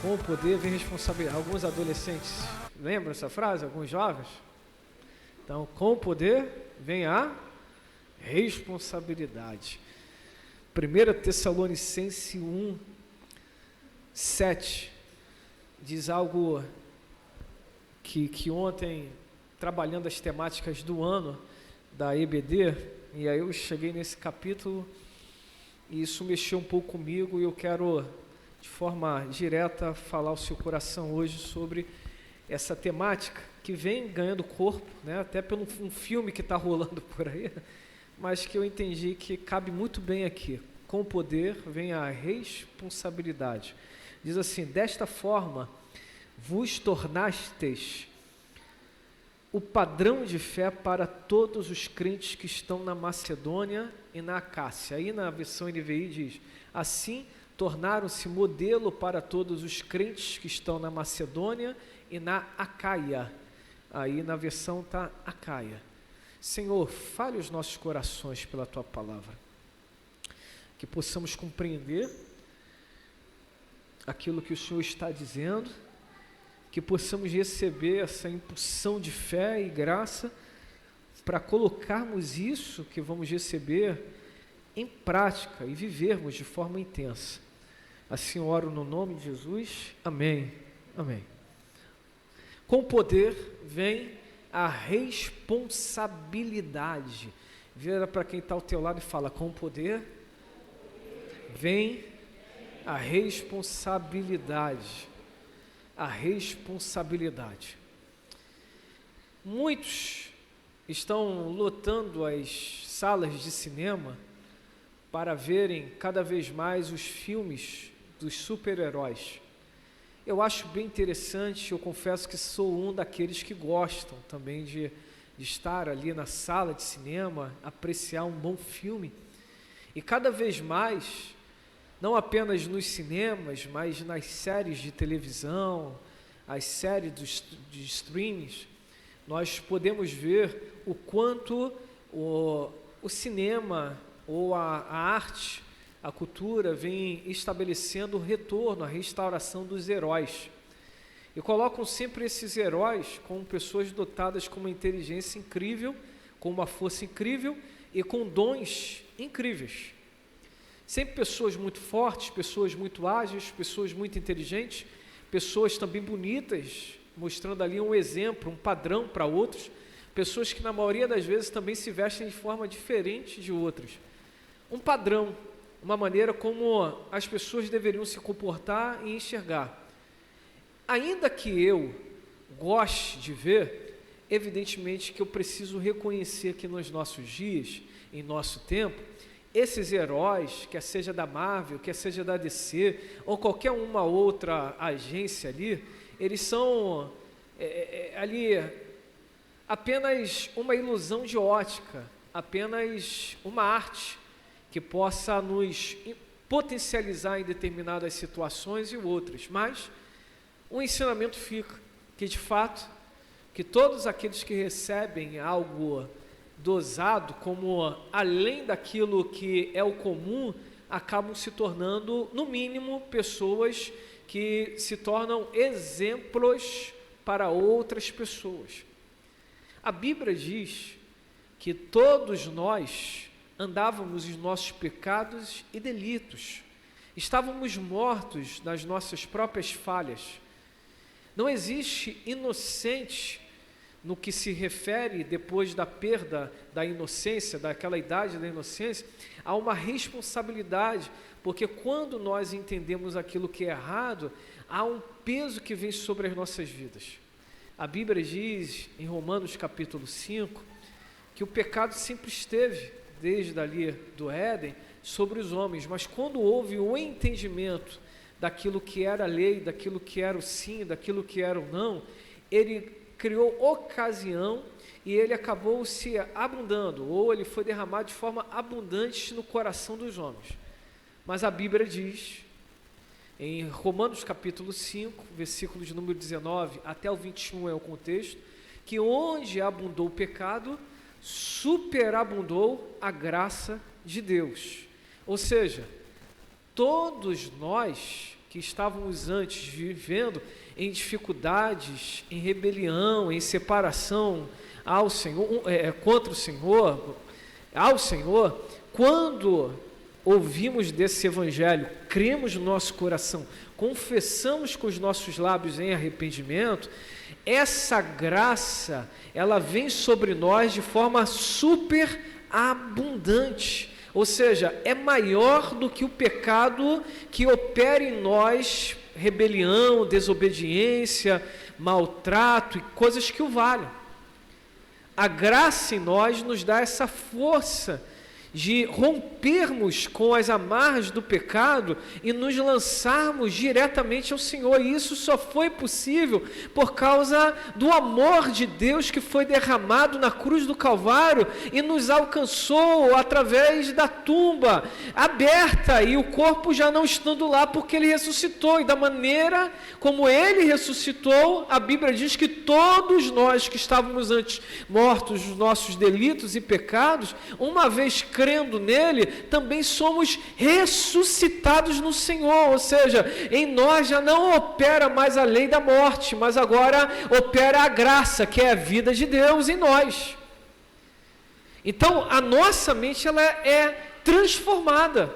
Com o poder vem responsabilidade. Alguns adolescentes lembram essa frase? Alguns jovens? Então, com o poder vem a responsabilidade. 1 Tessalonicenses 1, 7 diz algo que ontem, trabalhando as temáticas do ano da EBD, e aí eu cheguei nesse capítulo e isso mexeu um pouco comigo, e eu quero de forma direta falar ao seu coração hoje sobre essa temática que vem ganhando corpo, né, até pelo um filme que está rolando por aí, mas que eu entendi que cabe muito bem aqui. Com o poder vem a responsabilidade. Diz assim: desta forma vos tornastes o padrão de fé para todos os crentes que estão na Macedônia e na Acácia. Aí na versão NVI diz: assim tornaram-se modelo para todos os crentes que estão na Macedônia e na Acaia. Aí na versão está Acaia. Senhor, fale os nossos corações pela Tua palavra, que possamos compreender aquilo que o Senhor está dizendo, que possamos receber essa impulsão de fé e graça para colocarmos isso que vamos receber em prática e vivermos de forma intensa. Assim oro no nome de Jesus. Amém. Amém. Com o poder vem a responsabilidade. Vira para quem está ao teu lado e fala: com o poder vem a responsabilidade. A responsabilidade. Muitos estão lotando as salas de cinema para verem cada vez mais os filmes dos super-heróis. Eu acho bem interessante, eu confesso que sou um daqueles que gostam também de estar ali na sala de cinema, apreciar um bom filme. E cada vez mais, não apenas nos cinemas, mas nas séries de televisão, as séries de streamings, nós podemos ver o quanto o cinema ou a arte, a cultura vem estabelecendo o retorno, a restauração dos heróis. E colocam sempre esses heróis como pessoas dotadas com uma inteligência incrível, com uma força incrível e com dons incríveis. Sempre pessoas muito fortes, pessoas muito ágeis, pessoas muito inteligentes, pessoas também bonitas, mostrando ali um exemplo, um padrão para outros, pessoas que na maioria das vezes também se vestem de forma diferente de outras. Um padrão, uma maneira como as pessoas deveriam se comportar e enxergar. Ainda que eu goste de ver, evidentemente que eu preciso reconhecer que nos nossos dias, em nosso tempo, esses heróis, quer seja da Marvel, quer seja da DC, ou qualquer uma outra agência ali, eles são ali apenas uma ilusão de ótica, apenas uma arte que possa nos potencializar em determinadas situações e outras. Mas o ensinamento fica, que de fato, que todos aqueles que recebem algo dosado, como além daquilo que é o comum, acabam se tornando, no mínimo, pessoas que se tornam exemplos para outras pessoas. A Bíblia diz que todos nós andávamos em nossos pecados e delitos, estávamos mortos nas nossas próprias falhas. Não existe inocente no que se refere, depois da perda da inocência, daquela idade da inocência, há uma responsabilidade, porque quando nós entendemos aquilo que é errado, há um peso que vem sobre as nossas vidas. A Bíblia diz, em Romanos capítulo 5, que o pecado sempre esteve, desde ali do Éden, sobre os homens, mas quando houve o entendimento daquilo que era a lei, daquilo que era o sim, daquilo que era o não, ele criou ocasião e ele acabou se abundando, ou ele foi derramado de forma abundante no coração dos homens. Mas a Bíblia diz, em Romanos capítulo 5, versículos de número 19 até o 21 é o contexto, que onde abundou o pecado, superabundou a graça de Deus. Ou seja, todos nós que estávamos antes vivendo em dificuldades, em rebelião, em separação ao Senhor, contra o Senhor, ao Senhor, quando ouvimos desse Evangelho, cremos no nosso coração, confessamos com os nossos lábios em arrependimento, essa graça, ela vem sobre nós de forma super abundante, ou seja, é maior do que o pecado que opera em nós, rebelião, desobediência, maltrato e coisas que o valham. A graça em nós nos dá essa força de rompermos com as amarras do pecado e nos lançarmos diretamente ao Senhor. E isso só foi possível por causa do amor de Deus que foi derramado na cruz do Calvário e nos alcançou através da tumba aberta e o corpo já não estando lá porque Ele ressuscitou. E da maneira como Ele ressuscitou, a Bíblia diz que todos nós que estávamos antes mortos nos nossos delitos e pecados, uma vez crendo nele, também somos ressuscitados no Senhor, ou seja, em nós já não opera mais a lei da morte, mas agora opera a graça, que é a vida de Deus em nós. Então, a nossa mente, ela é transformada,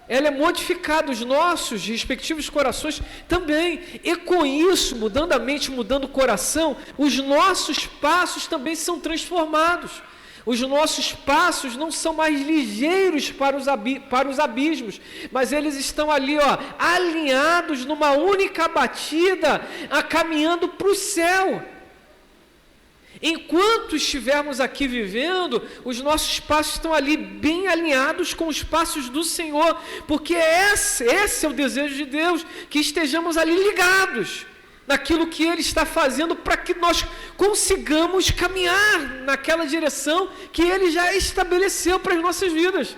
ela é modificada, os nossos respectivos corações também, e com isso, mudando a mente, mudando o coração, os nossos passos também são transformados. Os nossos passos não são mais ligeiros para os abismos, mas eles estão ali, alinhados numa única batida, caminhando para o céu. Enquanto estivermos aqui vivendo, os nossos passos estão ali bem alinhados com os passos do Senhor, porque esse é o desejo de Deus, que estejamos ali ligados naquilo que Ele está fazendo para que nós consigamos caminhar naquela direção que Ele já estabeleceu para as nossas vidas.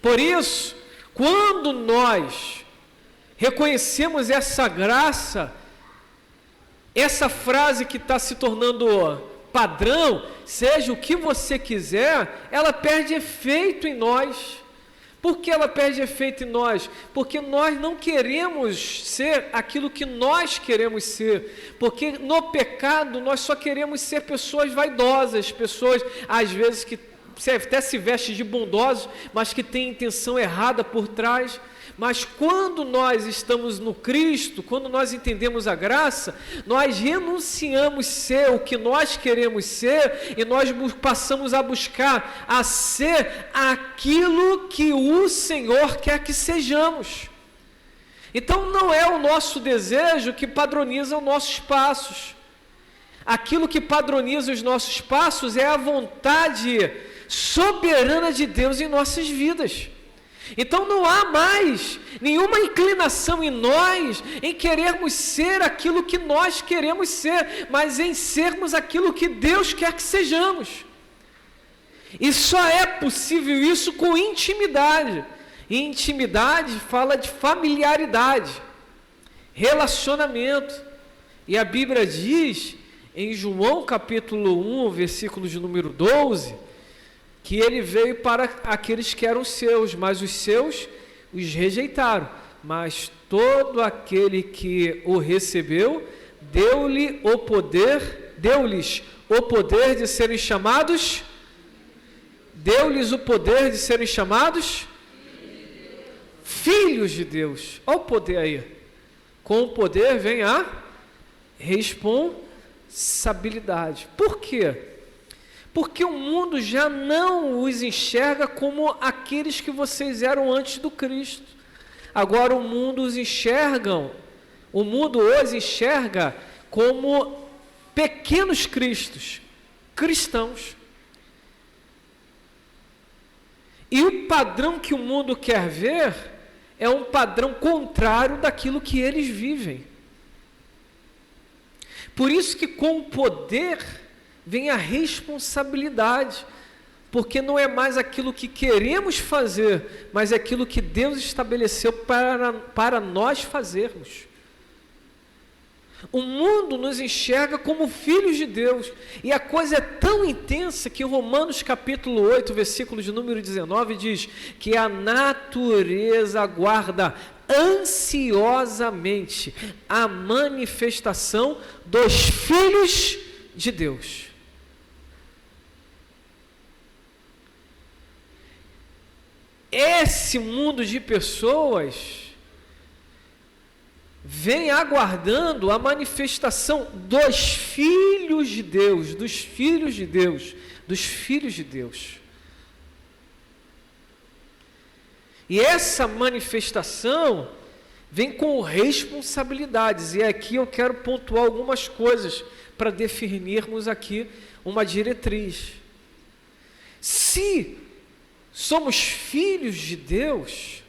Por isso, quando nós reconhecemos essa graça, essa frase que está se tornando padrão, seja o que você quiser, ela perde efeito em nós. Por que ela perde efeito em nós? Porque nós não queremos ser aquilo que nós queremos ser. Porque no pecado nós só queremos ser pessoas vaidosas, pessoas às vezes que até se vestem de bondosos, mas que têm intenção errada por trás. Mas quando nós estamos no Cristo, quando nós entendemos a graça, nós renunciamos ser o que nós queremos ser e nós passamos a buscar a ser aquilo que o Senhor quer que sejamos. Então não é o nosso desejo que padroniza os nossos passos. Aquilo que padroniza os nossos passos é a vontade soberana de Deus em nossas vidas. Então não há mais nenhuma inclinação em nós em querermos ser aquilo que nós queremos ser, mas em sermos aquilo que Deus quer que sejamos. E só é possível isso com intimidade. E intimidade fala de familiaridade, relacionamento. E a Bíblia diz em João capítulo 1, versículo de número 12, que ele veio para aqueles que eram seus, mas os seus os rejeitaram. Mas todo aquele que o recebeu, deu-lhes o poder de serem chamados, filhos de Deus. Olha o poder aí. Com o poder vem a responsabilidade. Por quê? Porque o mundo já não os enxerga como aqueles que vocês eram antes do Cristo. Agora o mundo os enxerga como pequenos cristos, cristãos. E o padrão que o mundo quer ver é um padrão contrário daquilo que eles vivem. Por isso que com o poder vem a responsabilidade, porque não é mais aquilo que queremos fazer, mas é aquilo que Deus estabeleceu para nós fazermos. O mundo nos enxerga como filhos de Deus, e a coisa é tão intensa que Romanos capítulo 8, versículo de número 19 diz que a natureza aguarda ansiosamente a manifestação dos filhos de Deus. Esse mundo de pessoas vem aguardando a manifestação dos filhos de Deus, dos filhos de Deus, dos filhos de Deus. E essa manifestação vem com responsabilidades, e aqui eu quero pontuar algumas coisas para definirmos aqui uma diretriz. Se somos filhos de Deus,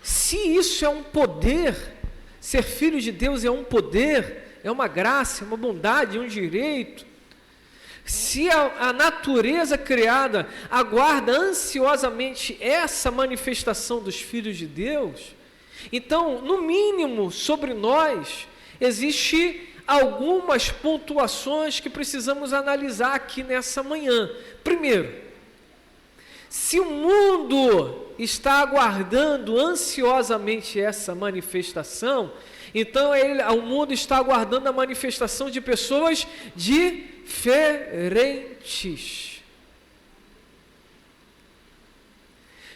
se isso é um poder, ser filho de Deus é um poder, é uma graça, é uma bondade, é um direito, se a natureza criada aguarda ansiosamente essa manifestação dos filhos de Deus, então, no mínimo, sobre nós, existe algumas pontuações que precisamos analisar aqui nessa manhã. Primeiro, se o mundo está aguardando ansiosamente essa manifestação, então o mundo está aguardando a manifestação de pessoas diferentes.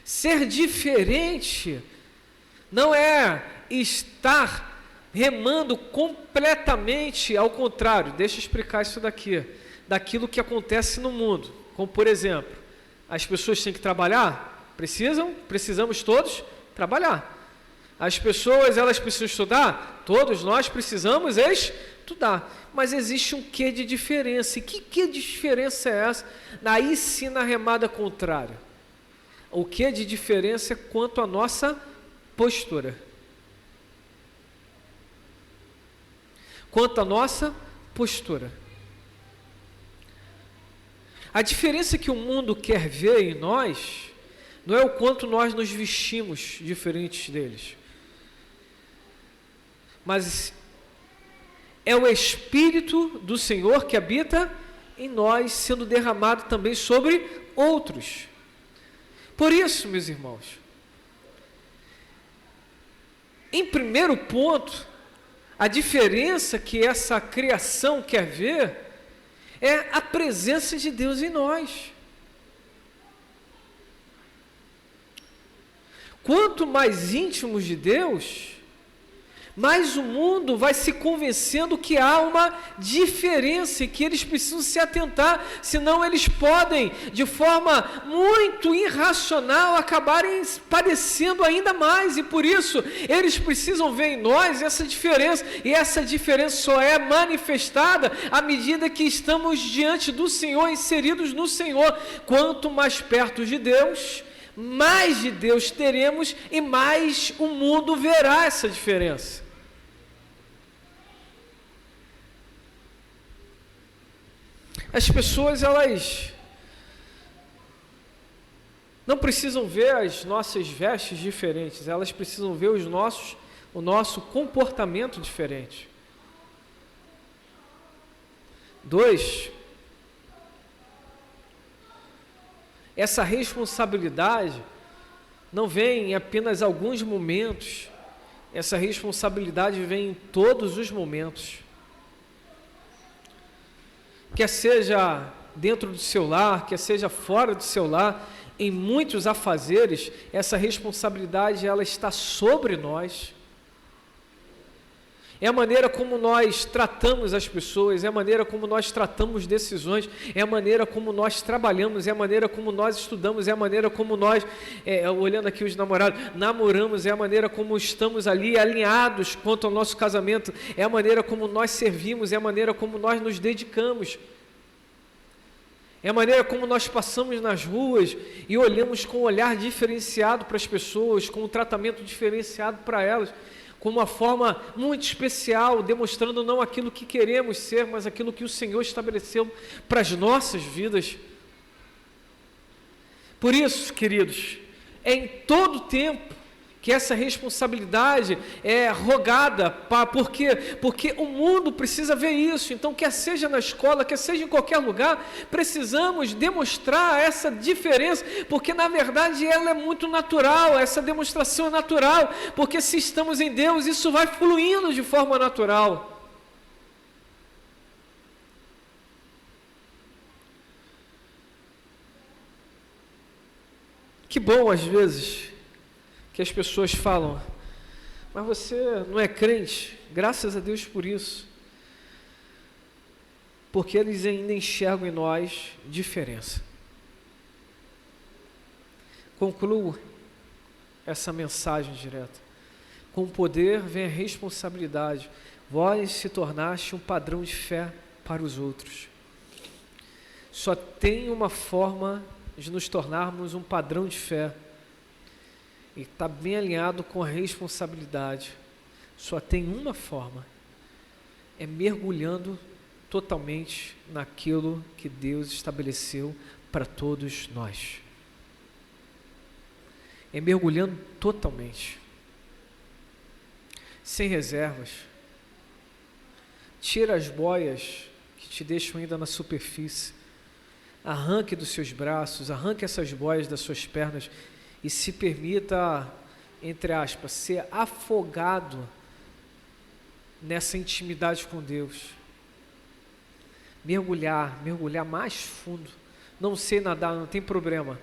Ser diferente não é estar remando completamente ao contrário. Deixa eu explicar isso daqui, daquilo que acontece no mundo. Como, por exemplo, as pessoas têm que trabalhar? Precisamos todos trabalhar. As pessoas, elas precisam estudar? Todos nós precisamos estudar. Mas existe um quê de diferença. E que diferença é essa? Aí sim, na remada contrária. O que de diferença é quanto à nossa postura. Quanto à nossa postura. A diferença que o mundo quer ver em nós não é o quanto nós nos vestimos diferentes deles, mas é o Espírito do Senhor que habita em nós, sendo derramado também sobre outros. Por isso, meus irmãos, em primeiro ponto, a diferença que essa criação quer ver é a presença de Deus em nós. Quanto mais íntimos de Deus, mais o mundo vai se convencendo que há uma diferença e que eles precisam se atentar, senão eles podem, de forma muito irracional, acabarem padecendo ainda mais, e por isso eles precisam ver em nós essa diferença, e essa diferença só é manifestada à medida que estamos diante do Senhor, inseridos no Senhor. Quanto mais perto de Deus, mais de Deus teremos e mais o mundo verá essa diferença. As pessoas, elas não precisam ver as nossas vestes diferentes, elas precisam ver o nosso comportamento diferente. 2, essa responsabilidade não vem em apenas alguns momentos, essa responsabilidade vem em todos os momentos. Quer seja dentro do seu lar, quer seja fora do seu lar, em muitos afazeres, essa responsabilidade ela está sobre nós. É a maneira como nós tratamos as pessoas, é a maneira como nós tratamos decisões, é a maneira como nós trabalhamos, é a maneira como nós estudamos, é a maneira como nós, olhando aqui os namorados, namoramos, é a maneira como estamos ali alinhados quanto ao nosso casamento, é a maneira como nós servimos, é a maneira como nós nos dedicamos. É a maneira como nós passamos nas ruas e olhamos com um olhar diferenciado para as pessoas, com um tratamento diferenciado para elas, com uma forma muito especial, demonstrando não aquilo que queremos ser, mas aquilo que o Senhor estabeleceu para as nossas vidas. Por isso, queridos, é em todo tempo que essa responsabilidade é rogada, por quê? Porque o mundo precisa ver isso. Então, quer seja na escola, quer seja em qualquer lugar, precisamos demonstrar essa diferença, porque na verdade ela é muito natural, essa demonstração é natural, porque se estamos em Deus, isso vai fluindo de forma natural. Que bom, às vezes, que as pessoas falam, mas você não é crente? Graças a Deus por isso. Porque eles ainda enxergam em nós diferença. Concluo essa mensagem direta. Com o poder vem a responsabilidade. Vós se tornaste um padrão de fé para os outros. Só tem uma forma de nos tornarmos um padrão de fé, e está bem alinhado com a responsabilidade. Só tem uma forma, é mergulhando totalmente naquilo que Deus estabeleceu para todos nós. É mergulhando totalmente, sem reservas. Tira as boias que te deixam ainda na superfície, arranque dos seus braços, arranque essas boias das suas pernas e se permita, entre aspas, ser afogado nessa intimidade com Deus. Mergulhar mais fundo. Não sei nadar, não tem problema.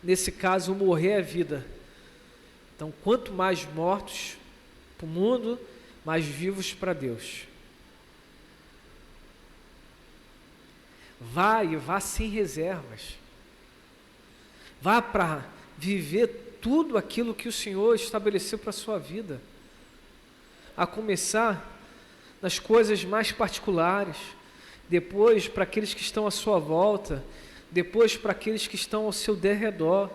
Nesse caso, morrer é vida. Então, quanto mais mortos para o mundo, mais vivos para Deus. Vá sem reservas. Vá para viver tudo aquilo que o Senhor estabeleceu para a sua vida. A começar nas coisas mais particulares, depois para aqueles que estão à sua volta, depois para aqueles que estão ao seu derredor.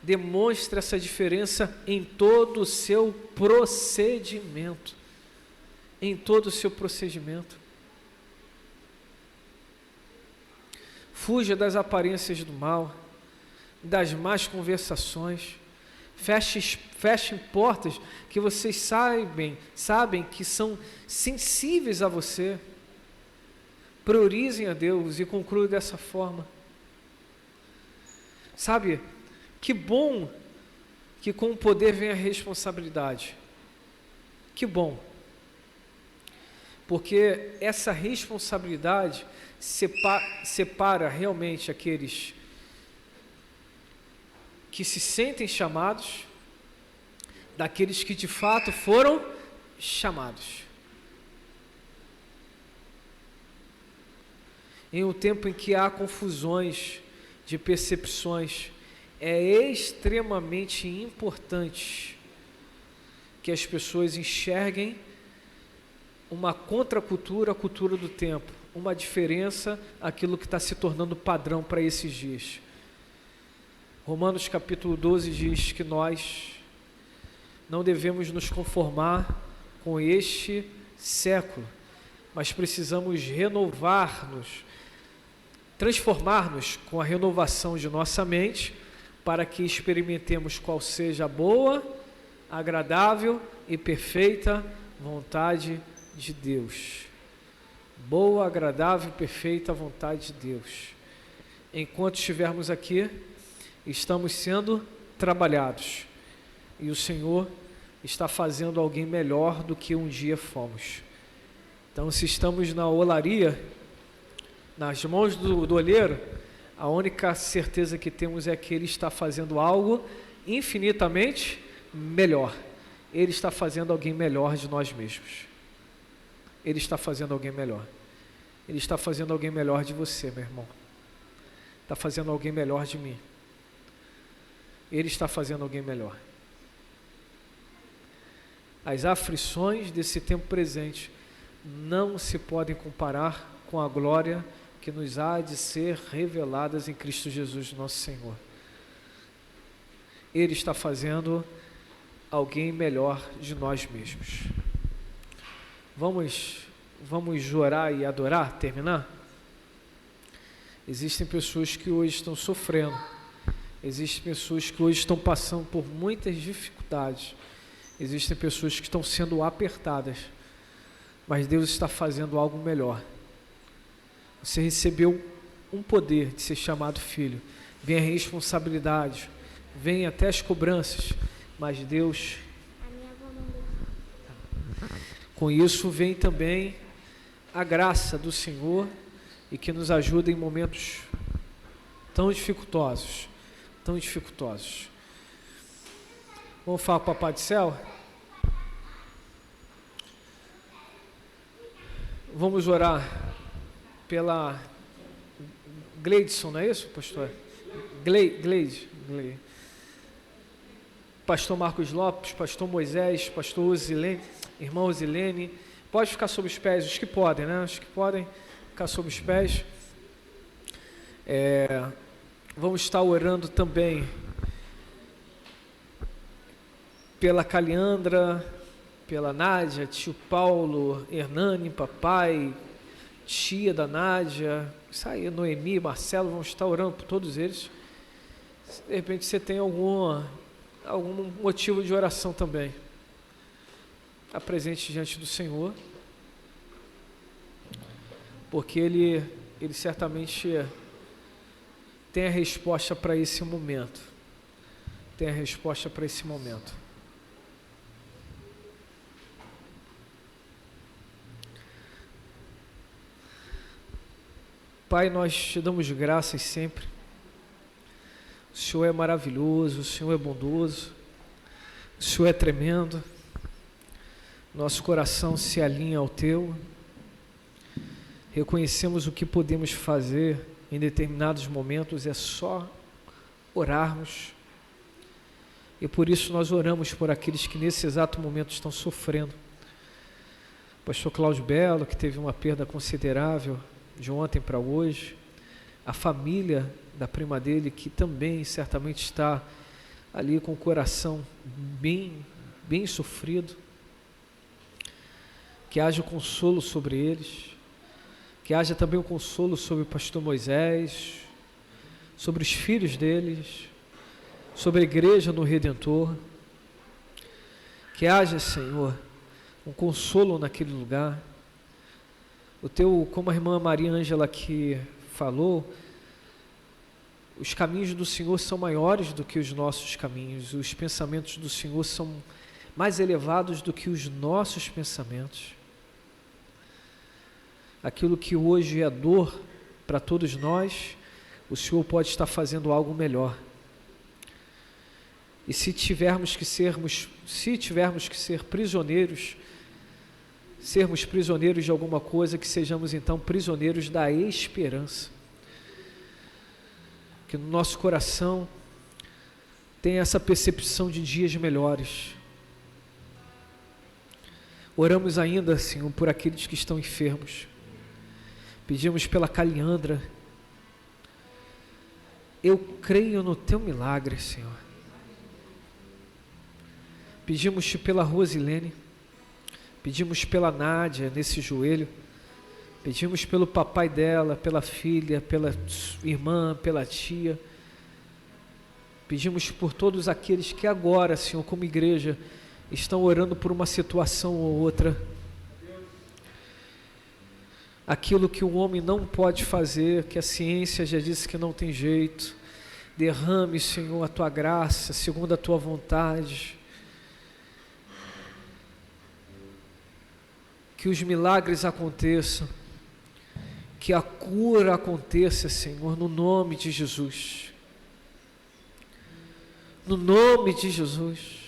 Demonstre essa diferença em todo o seu procedimento. Em todo o seu procedimento. Fuja das aparências do mal, das más conversações. Fechem portas que vocês sabem que são sensíveis a você. Priorizem a Deus e concluam dessa forma. Sabe, que bom que com o poder vem a responsabilidade. Que bom. Porque essa responsabilidade separa realmente aqueles que se sentem chamados daqueles que de fato foram chamados. Em um tempo em que há confusões de percepções, é extremamente importante que as pessoas enxerguem uma contracultura, a cultura do tempo, uma diferença, aquilo que está se tornando padrão para esses dias. Romanos capítulo 12 diz que nós não devemos nos conformar com este século, mas precisamos renovar-nos, transformar-nos com a renovação de nossa mente, para que experimentemos qual seja a boa, agradável e perfeita vontade de Deus. Boa, agradável e perfeita vontade de Deus. Enquanto estivermos aqui, estamos sendo trabalhados, e o Senhor está fazendo alguém melhor do que um dia fomos. Então, se estamos na olaria, nas mãos do olheiro, a única certeza que temos é que Ele está fazendo algo infinitamente melhor. Ele está fazendo alguém melhor de nós mesmos. Ele está fazendo alguém melhor. Ele está fazendo alguém melhor de você, meu irmão. Está fazendo alguém melhor de mim. Ele está fazendo alguém melhor. As aflições desse tempo presente não se podem comparar com a glória que nos há de ser reveladas em Cristo Jesus, nosso Senhor. Ele está fazendo alguém melhor de nós mesmos. Vamos orar e adorar, terminar? Existem pessoas que hoje estão sofrendo. Existem pessoas que hoje estão passando por muitas dificuldades. Existem pessoas que estão sendo apertadas. Mas Deus está fazendo algo melhor. Você recebeu um poder de ser chamado filho. Vem a responsabilidade, vem até as cobranças, mas Deus, com isso vem também a graça do Senhor e que nos ajuda em momentos tão dificultosos, tão dificultosos. Vamos falar com o Papai do Céu? Vamos orar pela Gleidson, não é isso, pastor? Gleide. Pastor Marcos Lopes, pastor Moisés, pastor Osilene, irmã Osilene. Pode ficar sob os pés, os que podem, né? Os que podem ficar sob os pés. Vamos estar orando também pela Caliandra, pela Nádia, tio Paulo, Hernani, papai, tia da Nádia, isso aí, Noemi, Marcelo, vamos estar orando por todos eles. De repente você tem algum motivo de oração também. Está presente diante do Senhor, porque Ele certamente tem a resposta para esse momento. Tem a resposta para esse momento. Pai, nós te damos graças sempre. O Senhor é maravilhoso, o Senhor é bondoso, o Senhor é tremendo. Nosso coração se alinha ao Teu. Reconhecemos o que podemos fazer em determinados momentos, é só orarmos. E por isso nós oramos por aqueles que nesse exato momento estão sofrendo. O pastor Cláudio Belo, que teve uma perda considerável de ontem para hoje, a família da prima dele, que também certamente está ali com o coração bem sofrido, que haja consolo sobre eles, que haja também o consolo sobre o pastor Moisés, sobre os filhos deles, sobre a igreja no Redentor, que haja, Senhor, um consolo naquele lugar. Como a irmã Maria Ângela aqui falou, os caminhos do Senhor são maiores do que os nossos caminhos, os pensamentos do Senhor são mais elevados do que os nossos pensamentos. Aquilo que hoje é dor para todos nós, o Senhor pode estar fazendo algo melhor. E se tivermos que ser prisioneiros, sermos prisioneiros de alguma coisa, que sejamos então prisioneiros da esperança. Que no nosso coração tenha essa percepção de dias melhores. Oramos ainda, Senhor, por aqueles que estão enfermos. Pedimos pela Caliandra. Eu creio no Teu milagre, Senhor. Pedimos-te pela Rosilene. Pedimos pela Nádia nesse joelho. Pedimos pelo papai dela, pela filha, pela irmã, pela tia. Pedimos por todos aqueles que agora, Senhor, como igreja, estão orando por uma situação ou outra. Aquilo que o homem não pode fazer, que a ciência já disse que não tem jeito. Derrame, Senhor, a Tua graça, segundo a Tua vontade. Que os milagres aconteçam, que a cura aconteça, Senhor, no nome de Jesus. No nome de Jesus.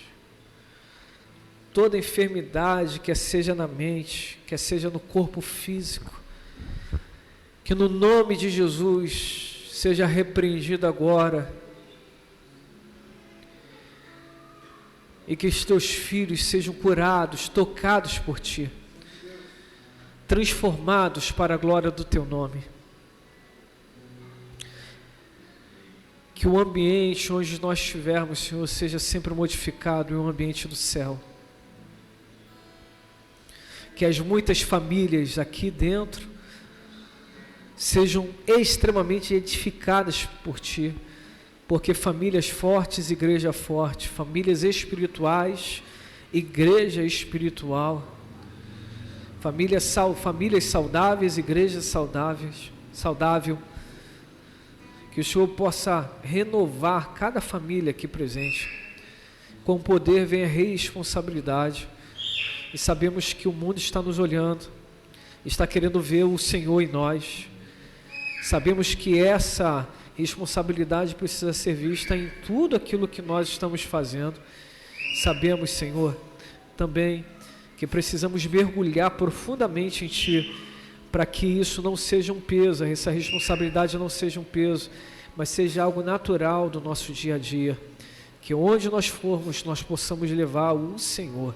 Toda enfermidade, quer seja na mente, quer seja no corpo físico, que no nome de Jesus seja repreendida agora. E que os Teus filhos sejam curados, tocados por Ti, transformados para a glória do Teu nome. Que o ambiente onde nós estivermos, Senhor, seja sempre modificado em um ambiente do céu. Que as muitas famílias aqui dentro sejam extremamente edificadas por Ti, porque famílias fortes, igreja forte, famílias espirituais, igreja espiritual, famílias saudáveis, igrejas saudável, que o Senhor possa renovar cada família aqui presente. Com o poder vem a responsabilidade, e sabemos que o mundo está nos olhando, está querendo ver o Senhor em nós. Sabemos que essa responsabilidade precisa ser vista em tudo aquilo que nós estamos fazendo. Sabemos, Senhor, também que precisamos mergulhar profundamente em Ti, para que isso não seja um peso, essa responsabilidade não seja um peso, mas seja algo natural do nosso dia a dia, que onde nós formos, nós possamos levar o Senhor.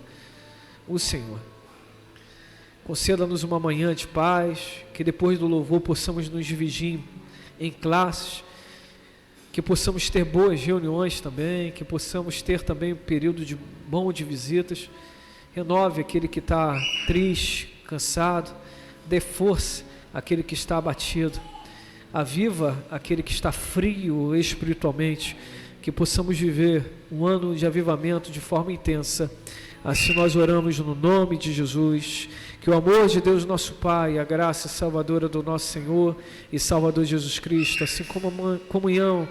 Conceda-nos uma manhã de paz, que depois do louvor possamos nos dividir em classes, que possamos ter boas reuniões também, que possamos ter também um período bom de visitas. Renove aquele que está triste, cansado, dê força àquele que está abatido, aviva aquele que está frio espiritualmente, que possamos viver um ano de avivamento de forma intensa. Assim nós oramos no nome de Jesus, que o amor de Deus nosso Pai, a graça salvadora do nosso Senhor e Salvador Jesus Cristo, assim como a comunhão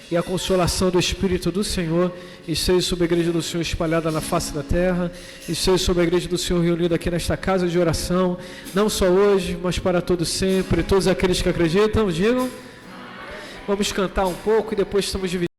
e a consolação do Espírito do Senhor, esteja sobre a igreja do Senhor espalhada na face da terra, esteja sobre a igreja do Senhor reunida aqui nesta casa de oração, não só hoje, mas para todo sempre. Todos aqueles que acreditam, digam. Vamos cantar um pouco e depois estamos dividindo.